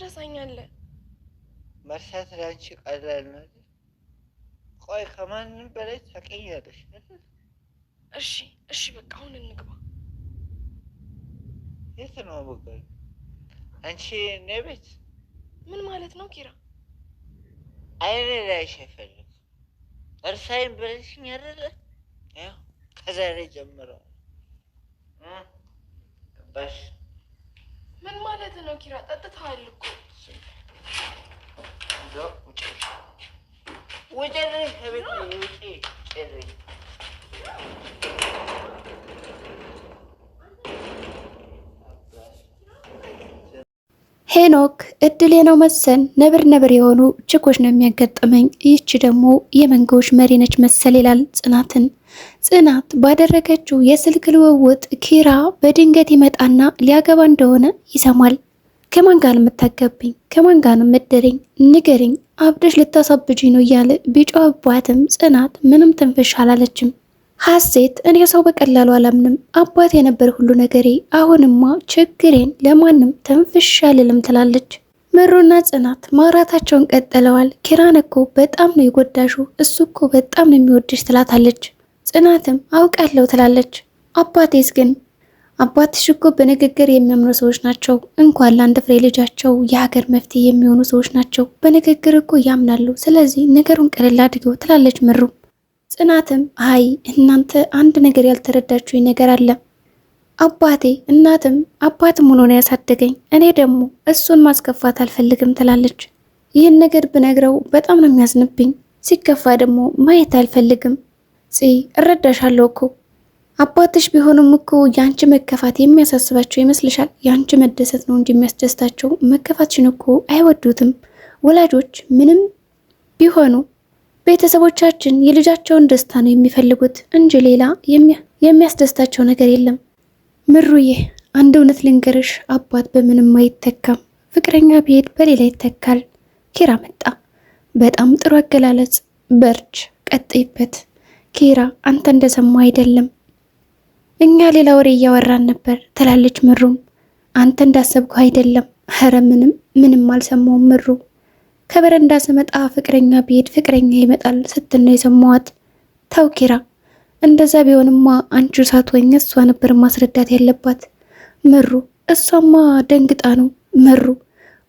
ትረሳኛለህ? መርሳት ላንቺ ቀላል ነው። ቆይ ከማንም በላይ ታውቂኛለሽ። እሺ እሺ፣ በቃ አሁን እንግባ። የት ነው በቃ? አንቺ እኔ ቤት? ምን ማለት ነው ኪራ? አይኔ ላይ ሸፈልግ እርሳይን ብለሽኝ አይደለ? ያው ከዛሬ ጀምሮ ባሽ። ምን ማለት ነው ኪራ? ጠጥተሃል እኮ። ውጭልኝ ከቤት ውጪ ጭልኝ። ሄኖክ እድሌ ነው መሰል ነብር ነብር የሆኑ ችኮች ነው የሚያጋጥመኝ። ይህች ደግሞ የመንጋዎች መሪ ነች መሰል ይላል ጽናትን። ጽናት ባደረገችው የስልክ ልውውጥ ኪራ በድንገት ይመጣና ሊያገባ እንደሆነ ይሰማል። ከማን ጋር የምታገብኝ? ከማን ጋር የምትድረኝ? ንገሪኝ፣ አብደሽ ልታሳብጂኝ ነው እያለ ቢጮህባትም ጽናት ምንም ትንፍሽ አላለችም። ሀሴት እኔ ሰው በቀላሉ አላምንም፣ አባት የነበር ሁሉ ነገሬ፣ አሁንማ ችግሬን ለማንም ተንፍሽ አልልም ትላለች። ምሩና ጽናት ማውራታቸውን ቀጥለዋል። ኪራን እኮ በጣም ነው የጎዳሹ፣ እሱ እኮ በጣም ነው የሚወድሽ ትላታለች። ጽናትም አውቃለሁ ትላለች። አባቴስ ግን? አባትሽ እኮ በንግግር የሚያምኑ ሰዎች ናቸው። እንኳን ለአንድ ፍሬ ልጃቸው የሀገር መፍትሄ የሚሆኑ ሰዎች ናቸው። በንግግር እኮ ያምናሉ። ስለዚህ ነገሩን ቀለል አድርገው ትላለች ምሩ። ጽናትም አይ እናንተ አንድ ነገር ያልተረዳችሁኝ ነገር አለ። አባቴ እናትም አባትም ሆኖ ነው ያሳደገኝ። እኔ ደግሞ እሱን ማስከፋት አልፈልግም ትላለች። ይህን ነገር ብነግረው በጣም ነው የሚያዝንብኝ። ሲከፋ ደግሞ ማየት አልፈልግም። እረዳሻለሁ እኮ አባትሽ ቢሆኑም እኮ የአንቺ መከፋት የሚያሳስባቸው ይመስልሻል? የአንቺ መደሰት ነው እንጂ የሚያስደስታቸው። መከፋትሽን እኮ አይወዱትም። ወላጆች ምንም ቢሆኑ ቤተሰቦቻችን የልጃቸውን ደስታ ነው የሚፈልጉት እንጂ ሌላ የሚያስደስታቸው ነገር የለም። ምሩዬ አንድ እውነት ልንገርሽ፣ አባት በምንም አይተካም። ፍቅረኛ ቢሄድ በሌላ ይተካል። ኪራ መጣ። በጣም ጥሩ አገላለጽ። በርች፣ ቀጥይበት። ኪራ አንተ እንደሰማ አይደለም፣ እኛ ሌላ ወሬ እያወራን ነበር ትላለች ምሩም። አንተ እንዳሰብከው አይደለም። ኧረ ምንም አልሰማውም ምሩ። ከበረንዳ ስመጣ ፍቅረኛ ቢሄድ ፍቅረኛ ይመጣል ስትል ነው የሰማዋት። ተው ኪራ፣ እንደዛ ቢሆንማ አንቺ ሳትሆኝ እሷ ነበር ማስረዳት ያለባት። ምሩ እሷማ ደንግጣ ነው። ምሩ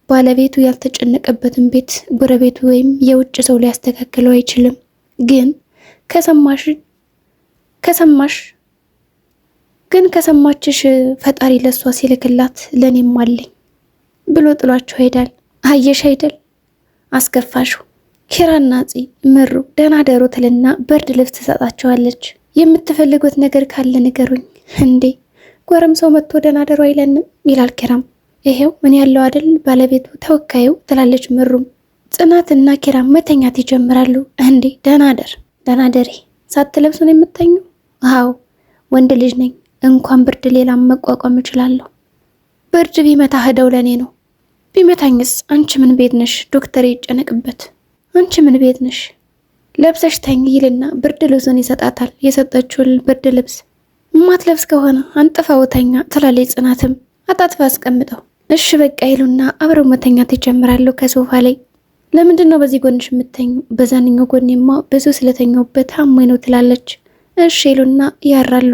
ባለቤቱ ያልተጨነቀበትን ቤት ጎረቤቱ ወይም የውጭ ሰው ሊያስተካክለው አይችልም። ግን ከሰማችሽ ፈጣሪ ለሷ ሲልክላት ለኔም አለኝ ብሎ ጥሏቸው ሄዳል። አየሽ አይደል አስከፋሹ። ኪራና ምሩ ደህና ደሩ ትልና ብርድ ልብስ ትሰጣቸዋለች። የምትፈልጉት ነገር ካለ ንገሩኝ። እንዴ ጎረምሳው መጥቶ ደህና ደሩ አይለንም ይላል ኪራም። ይሄው ምን ያለው አይደል ባለቤቱ ተወካዩ ትላለች ምሩም። ጽናትና ኪራም መተኛት ይጀምራሉ። እንዴ ደህና ደሪ ሳትለብሱ ነው የምተኙ? አዎ ወንድ ልጅ ነኝ፣ እንኳን ብርድ ሌላም መቋቋም እችላለሁ። ብርድ ቢመታ ሄደው ለኔ ነው። ቢመታኝስ አንቺ ምን ቤት ነሽ? ዶክተር ይጨነቅበት። አንቺ ምን ቤት ነሽ? ለብሰሽ ተኝ ይልና ብርድ ልብሱን ይሰጣታል። የሰጠችውን ብርድ ልብስ ማትለብስ ከሆነ አንጥፋው ተኛ ትላለች ጽናትም። አጣጥፋ አስቀምጠው። እሺ በቃ ይሉና አብረው መተኛት ይጀምራሉ ከሶፋ ላይ። ለምንድን ነው በዚህ ጎንሽ የምተኙ? በዛንኛው ጎኔማ ብዙ ስለተኛውበት አሞኝ ነው ትላለች። እሺ ይሉና ያራሉ።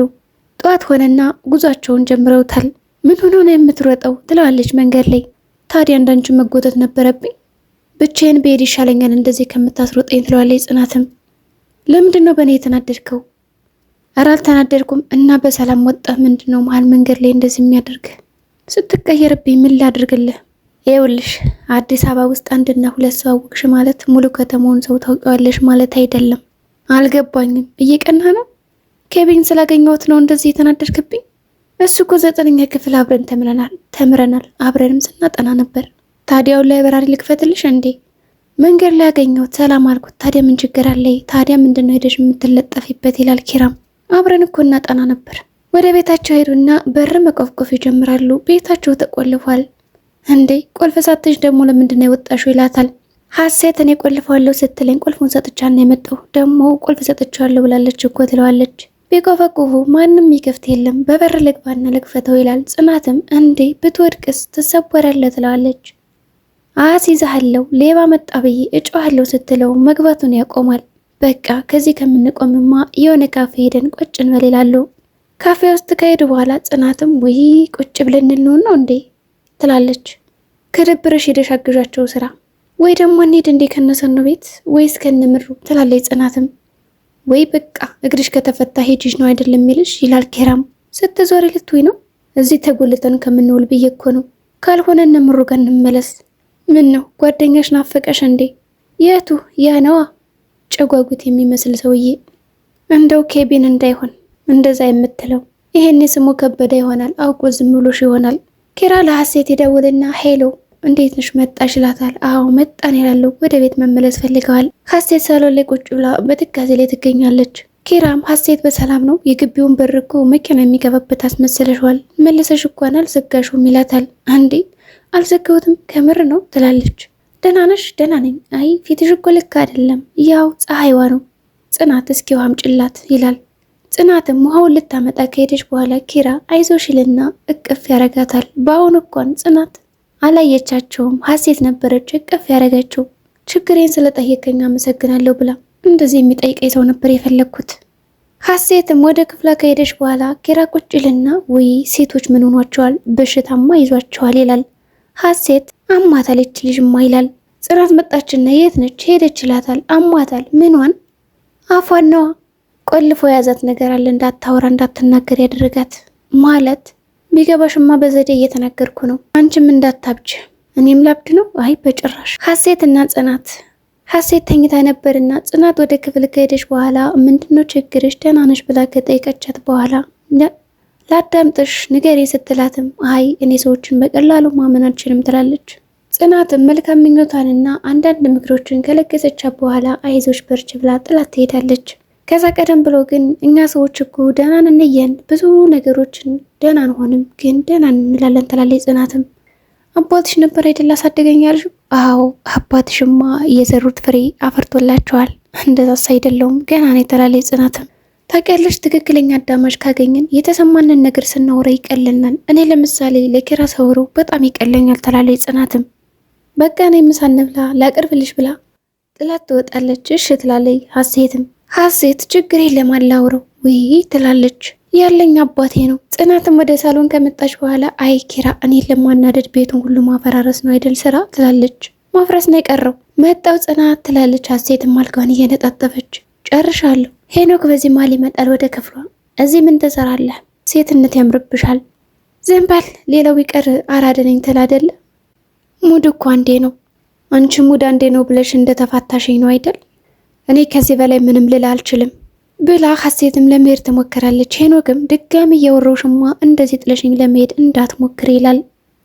ጠዋት ሆነና ጉዟቸውን ጀምረውታል። ምን ሆኖ ነው የምትሮጠው ትለዋለች መንገድ ላይ። ታዲያ አንዳንቺ መጎተት ነበረብኝ፣ ብቻዬን ብሄድ ይሻለኛል እንደዚህ ከምታስሮጠኝ ትለዋለች ጽናትም። ለምንድን ነው በእኔ የተናደድከው? ኧረ አልተናደድኩም። እና በሰላም ወጣህ ምንድን ነው መሀል መንገድ ላይ እንደዚህ የሚያደርግ? ስትቀየርብኝ ምን ላድርግልህ? ይኸውልሽ አዲስ አበባ ውስጥ አንድና ሁለት ሰው አወቅሽ ማለት ሙሉ ከተማውን ሰው ታውቂዋለሽ ማለት አይደለም። አልገባኝም። እየቀና ነው? ኬቢን ስላገኘሁት ነው እንደዚህ የተናደድክብኝ? እሱ እኮ 9ኛ ክፍል አብረን ተምረናል። አብረንም ስናጠና ነበር። ታዲያውን ላይብረሪ ልክፈትልሽ እንዴ? መንገድ ላይ ያገኘሁት ሰላም አልኩት። ታዲያ ምን ችግር አለ? ታዲያ ምንድነው ሄደሽ የምትለጠፊበት? ይላል ኪራም። አብረን እኮ እናጠና ነበር። ወደ ቤታቸው ሄዱና በር መቆፍቆፍ ይጀምራሉ። ቤታቸው ተቆልፏል። እንዴ ቁልፍ ሳትሽ ደግሞ ለምንድነው የወጣሽው? ይላታል። ሀሴት እኔ ቆልፈዋለሁ ስትለኝ ቁልፉን ሰጥቻለሁ የመጣሁ ደግሞ ቁልፍ ሰጥቻለሁ ብላለች እኮ ትለዋለች። ቢቆፈቁፉ ማንም ይከፍት የለም፣ በበር ልግባና ልክፈተው ይላል። ጽናትም እንዴ ብትወድቅስ ትሰበራለህ ትለዋለች። አስይዝሃለሁ ሌባ መጣ ብዬ እጮሃለሁ ስትለው መግባቱን ያቆማል። በቃ ከዚህ ከምንቆምማ የሆነ ካፌ ሄደን ቁጭ እንበል ይላሉ። ካፌ ውስጥ ከሄዱ በኋላ ጽናትም ውይ ቁጭ ብለን እንልሆን ነው እንዴ ትላለች። ከደብረሽ ሄደሽ አግዣቸው ስራ ወይ ደግሞ እንሂድ እንዴ ከነሰኑ ቤት ወይስ ከነምሩ ትላለች ጽናትም። ወይ በቃ እግርሽ ከተፈታ ሄጅሽ ነው አይደለም የሚልሽ ይላል ኪራም። ስትዞሪ ልትውይ ነው? እዚህ ተጎልተን ከምንውል ብዬ እኮ ነው። ካልሆነ እነምሩ ጋር እንመለስ። ምን ነው ጓደኛሽ ናፈቀሽ እንዴ? የቱ? ያ ነዋ ጨጓጉት የሚመስል ሰውዬ። እንደው ኬቢን እንዳይሆን እንደዛ የምትለው ይሄኔ ስሙ ከበደ ይሆናል። አውቆ ዝም ብሎሽ ይሆናል። ኪራ ለሐሴት ይደውልና ሄሎ እንዴት ነሽ መጣሽ ይላታል። አዎ መጣን ይላሉ። ወደ ቤት መመለስ ፈልገዋል። ሐሴት ሳሎን ላይ ቁጭ ብላ በትካዜ ላይ ትገኛለች። ኪራም ሐሴት በሰላም ነው? የግቢውን በር እኮ መኪና የሚገባበት አስመስለሽዋል። መልሰሽ እንኳን አልዘጋሽውም ይላታል። አንዴ አልዘጋሁትም ከምር ነው ትላለች። ደህና ነሽ? ደህና ነኝ። አይ ፊትሽ እኮ ልክ አይደለም፣ ያው ፀሐይዋ ነው። ጽናት እስኪ ውሃ አምጪላት ይላል። ጽናትም ውሃውን ልታመጣ ከሄደች በኋላ ኪራ አይዞሽ ይልና እቅፍ ያረጋታል። በአሁኑ እንኳን ጽናት አላየቻቸውም። ሐሴት ነበረች እቅፍ ያረጋቸው። ችግሬን ስለጠየቀኝ አመሰግናለሁ ብላ እንደዚህ የሚጠይቀኝ ሰው ነበር የፈለግኩት። ሐሴትም ወደ ክፍላ ከሄደች በኋላ ኪራ ቁጭ ይልና ውይ ሴቶች ምን ሆኗቸዋል? በሽታማ ይዟቸዋል ይላል። ሐሴት አሟታል ይች ልጅማ ይላል። ጽናት መጣችና የት ነች? ሄደች ይላታል። አሟታል? ምኗን? አፏን ነዋ። ቆልፎ የያዛት ነገር አለ እንዳታወራ እንዳትናገር ያደረጋት። ማለት ቢገባሽማ በዘዴ እየተናገርኩ ነው። አንቺም እንዳታብጅ። እኔም ላብድ ነው? አይ በጭራሽ። ሐሴትና ጽናት ሐሴት ተኝታ ነበርና ጽናት ወደ ክፍል ከሄደች በኋላ ምንድነው ችግርሽ ደህና ነሽ ብላ ከጠየቀቻት በኋላ ላዳምጥሽ ንገሪ ስትላትም አይ እኔ ሰዎችን በቀላሉ ማመን አልችልም ትላለች። ጽናትም መልካም ምኞቷንና አንዳንድ ምክሮችን ከለገሰቻት በኋላ አይዞሽ በርች ብላ ጥላት ትሄዳለች። ከዛ ቀደም ብሎ ግን እኛ ሰዎች እኮ ደህና እንየን ብዙ ነገሮችን ደህና አንሆንም ግን ደህና እንላለን ትላለች። ጽናትም አባትሽ ነበር አይደል አሳደገኝ ያልሽው? አዎ አባትሽማ የዘሩት ፍሬ አፈርቶላቸዋል። እንደዛስ አይደለውም ገና ነው ትላለች። ጽናትም ታውቂያለሽ ትክክለኛ አዳማጭ ካገኘን የተሰማንን ነገር ስናወራ ይቀለናል። እኔ ለምሳሌ ለኪራ ሰውሮ በጣም ይቀለኛል ትላለች። ጽናትም በቃ ነው ምሳ እንብላ ላቅርብልሽ ብላ ጥላት ትወጣለች። እሺ ትላለች። ሐሴት ችግር የለም አላውረው ውይ ትላለች። ያለኝ አባቴ ነው። ጽናትም ወደ ሳሎን ከመጣች በኋላ አይ ኪራ እኔን ለማናደድ ቤቱን ሁሉ ማፈራረስ ነው አይደል ስራ ትላለች። ማፍረስ ነው የቀረው መጣው ጽናት ትላለች። ሐሴትም አልጋዋን እየነጣጠፈች ጨርሻለሁ። ሄኖክ በዚህ ማል ይመጣል ወደ ክፍሏ። እዚህ ምን ትሰራለህ? ሴትነት ያምርብሻል። ዝም በል ሌላው ቢቀር አራደነኝ ትል አይደለ? ሙድ እኮ አንዴ ነው። አንቺ ሙድ አንዴ ነው ብለሽ እንደተፋታሽኝ ነው አይደል? እኔ ከዚህ በላይ ምንም ልል አልችልም ብላ ሐሴትም ለመሄድ ትሞክራለች። ሄኖክም ድጋሚ እያወራሁሽማ እንደዚህ ጥለሽኝ ለመሄድ እንዳትሞክር ይላል።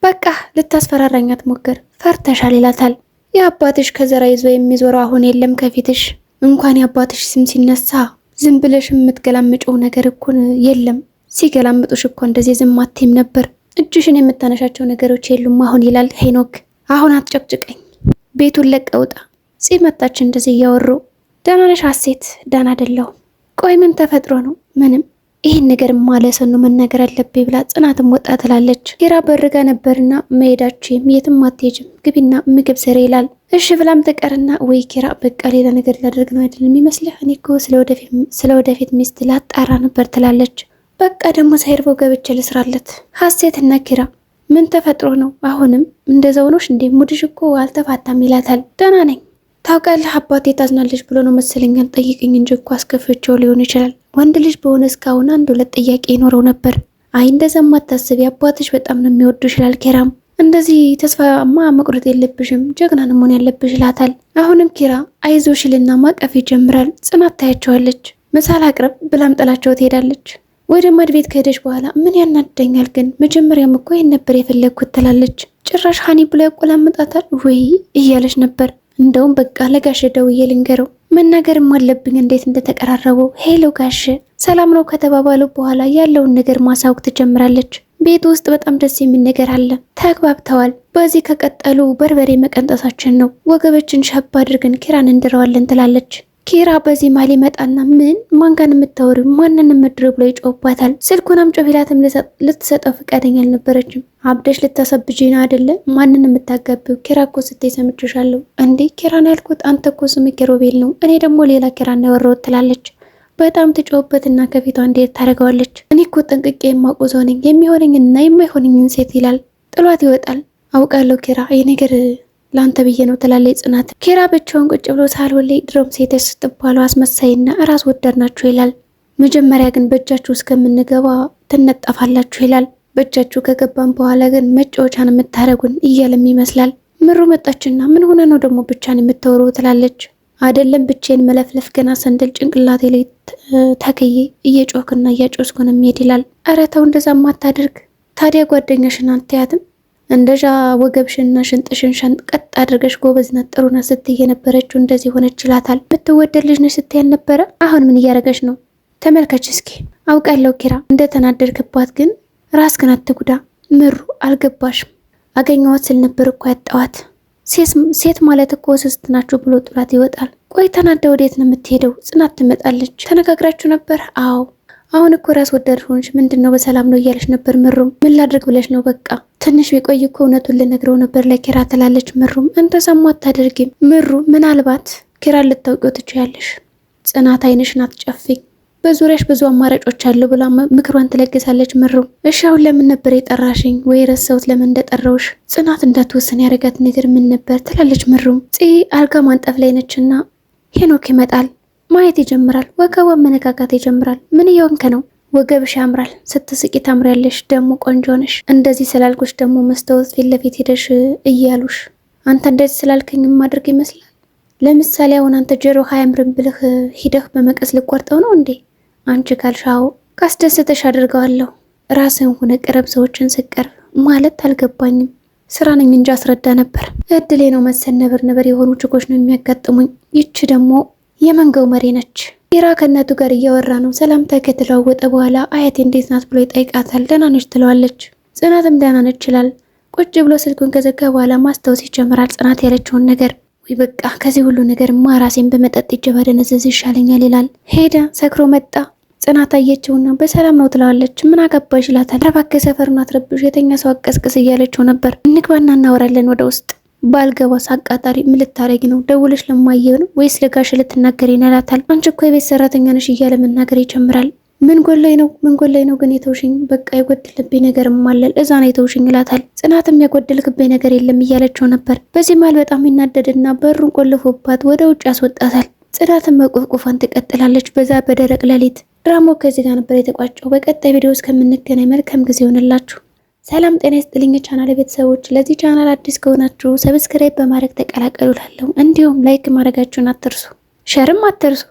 በቃ ልታስፈራራኝ አትሞክር ፈርተሻል ይላታል። የአባትሽ ከዘራ ይዞ የሚዞረው አሁን የለም ከፊትሽ። እንኳን የአባትሽ ስም ሲነሳ ዝም ብለሽ የምትገላምጨው ነገር እኮ የለም። ሲገላምጡሽ እኮ እንደዚህ ዝም አትይም ነበር። እጅሽን የምታነሻቸው ነገሮች የሉም አሁን ይላል ሄኖክ። አሁን አትጨቅጭቀኝ፣ ቤቱን ለቀውጣ ጽመጣች እንደዚህ እያወሩ። ደህና ነሽ ሐሴት? ደህና አይደለሁም። ቆይ ምን ተፈጥሮ ነው? ምንም። ይህን ነገር ማለሰኑ መናገር አለብኝ ብላ ጽናትም ወጣ ትላለች። ኪራ በርጋ ነበርና መሄዳችም የትም አትሄጂም ግቢና ምግብ ስሪ ይላል። እሺ ብላም ተቀርና ወይ ኪራ በቃ ሌላ ነገር ላደርግ ነው አይደል የሚመስልህ? እኔ እኮ ስለ ወደፊት ሚስት ላጣራ ነበር ትላለች። በቃ ደግሞ ሳይርበው ገብቼ ልስራለት። ሐሴትና ኪራ ምን ተፈጥሮ ነው? አሁንም እንደዛው ነሽ እንዴ? ሙድሽ እኮ አልተፋታም ይላታል። ደህና ነኝ። ታውቃለህ አባቴ ታዝናለች ብሎ ነው መሰለኛል ጠይቅኝ እንጂ እኮ አስከፍቼው ሊሆን ይችላል። ወንድ ልጅ በሆነ እስካሁን አንድ ሁለት ጥያቄ ይኖረው ነበር። አይ እንደዛማ አታስቢ አባትሽ በጣም ነው የሚወዱ ይችላል። ኪራም እንደዚህ ተስፋማ መቁረጥ የለብሽም ጀግና ነው መሆን ያለብሽ ይላታል። አሁንም ኪራ አይዞሽ ይልና ማቀፍ ይጀምራል። ጽናት ታያቸዋለች። ምሳል አቅርብ ብላም ጥላቸው ትሄዳለች። ወደ ማድ ቤት ከሄደች በኋላ ምን ያናደኛል ግን መጀመሪያም እኮ ይሄን ነበር የፈለግኩት ትላለች። ጭራሽ ሀኒ ብሎ ያቆላምጣታል። ወይ እያለች ነበር። እንደውም በቃ ለጋሽ ደውዬ ልንገረው መናገርም አለብኝ እንዴት እንደተቀራረቡ። ሄሎ ጋሽ ሰላም ነው ከተባባሉ በኋላ ያለውን ነገር ማሳወቅ ትጀምራለች። ቤት ውስጥ በጣም ደስ የሚል ነገር አለ። ተግባብተዋል። በዚህ ከቀጠሉ በርበሬ መቀንጠሳችን ነው። ወገበችን ሸብ አድርገን ኪራን እንድረዋለን ትላለች። ኪራ በዚህ ማል ይመጣና ምን ማን ጋር የምታወሪው ማንን የምትድረው ብሎ ይጮህባታል። ስልኩን አምጪ ቢላትም ልትሰጠው ፈቃደኛ አልነበረችም። አብደሽ ልታሰብጂ ነው አይደለ? ማንን የምታጋቢው? ኪራ እኮ ስትይ ሰምቼሻለሁ። እንዴ ኪራን ያልኩት አንተ እኮ ስም ኪሮቤል ነው፣ እኔ ደግሞ ሌላ ኪራን ያወራሁት ትላለች። በጣም ትጮህበትና ከፊቷ እንዴት ታደርገዋለች። እኔ እኮ ጠንቅቄ የማውቀው ሰው ነኝ፣ የሚሆነኝንና የማይሆነኝን ሴት ይላል። ጥሏት ይወጣል። አውቃለሁ ኪራ ይህ ነገር ለአንተ ብዬ ነው ትላለች ጽናት። ኪራ ብቻውን ቁጭ ብሎ ሳሎን ላይ ድሮም ሴቶች ስትባሉ አስመሳይና ራስ ወዳድ ናችሁ ይላል። መጀመሪያ ግን በእጃችሁ እስከምንገባ ትነጠፋላችሁ ይላል። በእጃችሁ ከገባን በኋላ ግን መጫወቻን የምታደርጉን እያለም ይመስላል። ምሩ መጣችና ምን ሆነ ነው ደግሞ ብቻን የምታወራው ትላለች። አይደለም ብቻዬን መለፍለፍ ገና ሰንደል ጭንቅላቴ ላይ ተክዬ እየጮህክና እያጮስኩ ነው የሚሄድ ይላል። ኧረ ተው እንደዛ ማታደርግ። ታዲያ ጓደኛሽን አትያትም? እንደዛ ወገብሽና ሽንጥሽን ሸንቀጥ አድርገሽ ጎበዝነት ጥሩነት ስትይ የነበረችው እንደዚህ ሆነች ይላታል። ብትወደድ ልጅ ነሽ ስትይ አልነበረ? አሁን ምን እያደረገች ነው? ተመልከች እስኪ። አውቃለሁ ኪራ እንደተናደድክባት፣ ግን ራስህን አትጉዳ። ምሩ አልገባሽም። አገኘዋት ስል ነበር እኮ ያጣዋት። ሴት ማለት እኮ ስስት ናችሁ ብሎ ጥላት ይወጣል። ቆይ ተናደ ወዴት ነው የምትሄደው? ጽናት ትመጣለች። ተነጋግራችሁ ነበር? አዎ። አሁን እኮ ራስ ወዳድ ሆንሽ። ምንድን ነው በሰላም ነው እያለች ነበር። ምሩም ምን ላድርግ ብለሽ ነው? በቃ ትንሽ ቢቆይ እኮ እውነቱን ልነግረው ነበር ለኪራ ትላለች። ምሩም እንደሰማ አታደርጊም። ምሩ ምናልባት ኪራን ልታውቂው ትችያለሽ። ጽናት አይንሽን አትጨፍኝ፣ በዙሪያሽ ብዙ አማራጮች አሉ ብላ ምክሯን ትለግሳለች። ምሩም እሺ አሁን ለምን ነበር የጠራሽኝ? ወይ ረሳሁት ለምን እንደጠራውሽ? ጽናት እንዳትወሰን ያደረጋት ነገር ምን ነበር ትላለች። ምሩም አልጋ ማንጠፍ ላይ ነችና ሄኖክ ይመጣል። ማየት ይጀምራል። ወገቧ መነካካት ይጀምራል። ምን እየሆንክ ነው? ወገብሽ ያምራል፣ ስትስቂ ታምሪያለሽ፣ ደግሞ ቆንጆ ነሽ። እንደዚህ ስላልኩሽ ደግሞ መስታወት ፊት ለፊት ሄደሽ እያሉሽ አንተ እንደዚህ ስላልከኝ ማድረግ ይመስላል። ለምሳሌ አሁን አንተ ጆሮ አያምርም ብልህ ሂደህ በመቀስ ልቆርጠው ነው እንዴ? አንቺ ካልሻው ካስደስተሽ አድርገዋለሁ። ራስህን ሆነ ቅረብ፣ ሰዎችን ስቀርብ ማለት አልገባኝም። ስራ ነኝ እንጂ አስረዳ ነበር። እድሌ ነው መሰል ነበር የሆኑ ችኮች ነው የሚያጋጥሙኝ። ይቺ ደግሞ የመንጋው መሪ ነች። ኪራ ከእናቱ ጋር እያወራ ነው። ሰላምታ ከተለዋወጠ በኋላ አያቴ እንዴት ናት ብሎ ይጠይቃታል። ደህና ነች ትለዋለች። ጽናትም ደህና ነች ይላል። ቁጭ ብሎ ስልኩን ከዘጋ በኋላ ማስታወስ ይጀምራል ጽናት ያለችውን ነገር። ወይ በቃ ከዚህ ሁሉ ነገር ራሴን በመጠጥ ይጀባደነዘዝ ይሻለኛል ይላል። ሄደ፣ ሰክሮ መጣ። ጽናት አየችውና በሰላም ነው ትለዋለች። ምን አገባሽ ይላታል። እባክህ ሰፈሩን አትረብሽ፣ የተኛ ሰው አቀስቅስ እያለችው ነበር። እንግባና እናወራለን ወደ ውስጥ። ባልገባስ አቃጣሪ ምን ልታረጊ ነው? ደውለሽ ለማየው ነው ወይስ ለጋሽ ልትናገሪ ይላታል። አንቺ እኮ የቤት ሰራተኛ ነሽ እያለ መናገር ይጀምራል። ምን ጎላይ ነው ግን የተውሽኝ? በቃ የጎደልብኝ ነገርም አለ፣ እዛ ነው የተውሽኝ ይላታል። ጽናትም የጎደልክብኝ ነገር የለም እያለችው ነበር። በዚህ መሃል በጣም ይናደድና በሩን ቆልፎባት ወደ ውጭ ያስወጣታል። ጽናትም መቆፍቆፏን ትቀጥላለች። በዛ በደረቅ ሌሊት ድራማው ከዚህ ጋር ነበር የተቋጨው። በቀጣይ ቪዲዮ እስከምንገናኝ መልካም ጊዜ ይሆንላችሁ። ሰላም ጤና ይስጥልኝ ቻናል ቤተሰቦች። ለዚህ ቻናል አዲስ ከሆናችሁ ሰብስክራይብ በማድረግ ተቀላቀሉ። እንዲሁም ላይክ ማድረጋችሁን አትርሱ፣ ሸርም አትርሱ።